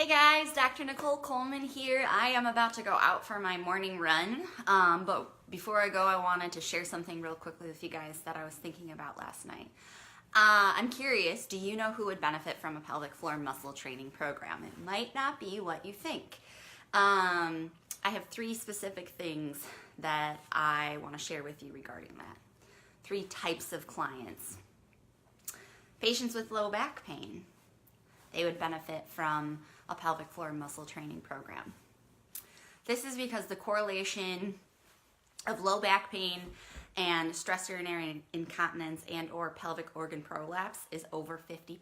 Hey guys, Dr. Nicole Coleman here. I am about to go out for my morning run, but before I go, I wanted to share something real quickly with you guys that I was thinking about last night. I'm curious, do you know who would benefit from a pelvic floor muscle training program? It might not be what you think. I have 3 specific things that I want to share with you regarding that. 3 types of clients. Patients with low back pain. They would benefit from a pelvic floor muscle training program. This is because the correlation of low back pain and stress urinary incontinence and or pelvic organ prolapse is over 50%.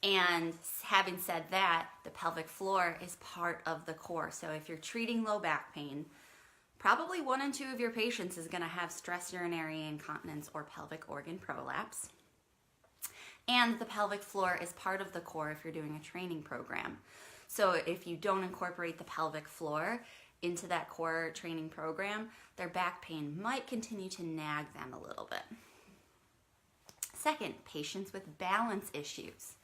And having said that, the pelvic floor is part of the core. So if you're treating low back pain, probably 1 in 2 of your patients is going to have stress urinary incontinence or pelvic organ prolapse. And the pelvic floor is part of the core if you're doing a training program. So if you don't incorporate the pelvic floor into that core training program, their back pain might continue to nag them a little bit. Second, patients with balance issues.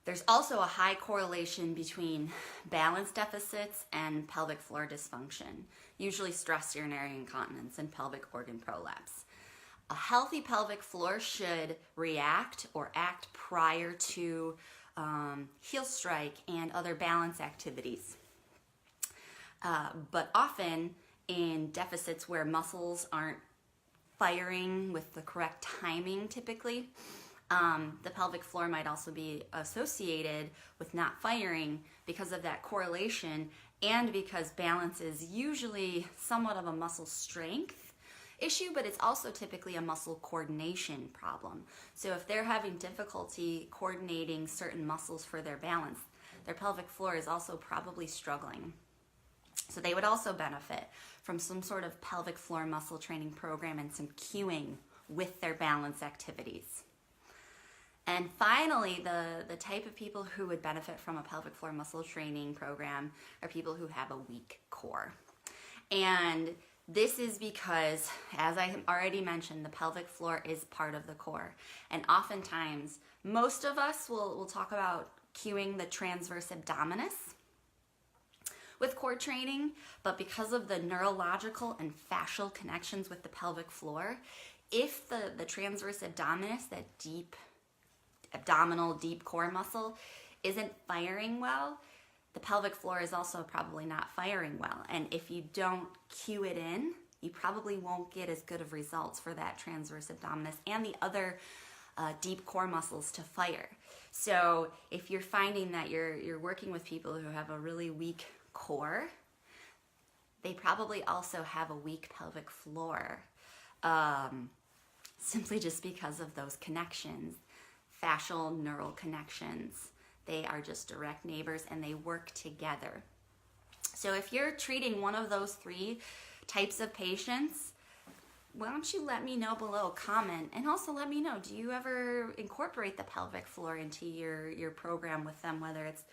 There's also a high correlation between balance deficits and pelvic floor dysfunction, usually stress urinary incontinence and pelvic organ prolapse. A healthy pelvic floor should react or act prior to heel strike and other balance activities. But often in deficits where muscles aren't firing with the correct timing typically, the pelvic floor might also be associated with not firing because of that correlation and because balance is usually somewhat of a muscle strength issue, but it's also typically a muscle coordination problem. So if they're having difficulty coordinating certain muscles for their balance, their pelvic floor is also probably struggling. So they would also benefit from some sort of pelvic floor muscle training program and some cueing with their balance activities. And finally, the type of people who would benefit from a pelvic floor muscle training program are people who have a weak core. And this is because, as I already mentioned, the pelvic floor is part of the core. And oftentimes, most of us will talk about cueing the transverse abdominis with core training, but because of the neurological and fascial connections with the pelvic floor, if the transverse abdominis, that deep abdominal deep core muscle, isn't firing well, the pelvic floor is also probably not firing well. And if you don't cue it in, you probably won't get as good of results for that transverse abdominis and the other deep core muscles to fire. So if you're finding that you're working with people who have a really weak core, they probably also have a weak pelvic floor, simply just because of those connections, fascial neural connections. They are just direct neighbors and they work together. So if you're treating one of those 3 types of patients, why don't you let me know below, comment, and also let me know, do you ever incorporate the pelvic floor into your program with them, whether it's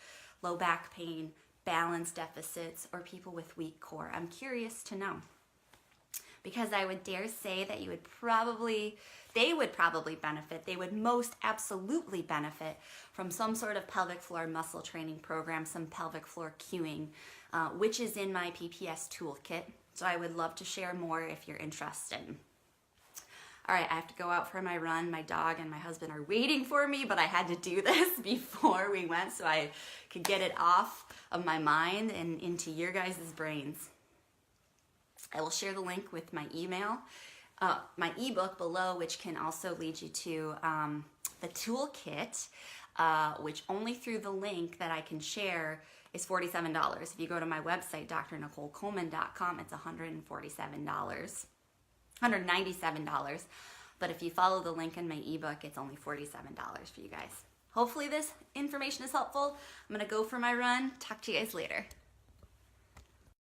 low back pain, balance deficits, or people with weak core? I'm curious to know, because I would dare say that they would probably benefit. They would most absolutely benefit from some sort of pelvic floor muscle training program, some pelvic floor cueing, which is in my PPS toolkit. So I would love to share more if you're interested. All right, I have to go out for my run. My dog and my husband are waiting for me, but I had to do this before we went so I could get it off of my mind and into your guys' brains. I will share the link with my email, my ebook below, which can also lead you to the toolkit, which only through the link that I can share is $47. If you go to my website, drnicolecoleman.com, it's $197. But if you follow the link in my ebook, it's only $47 for you guys. Hopefully this information is helpful. I'm going to go for my run. Talk to you guys later.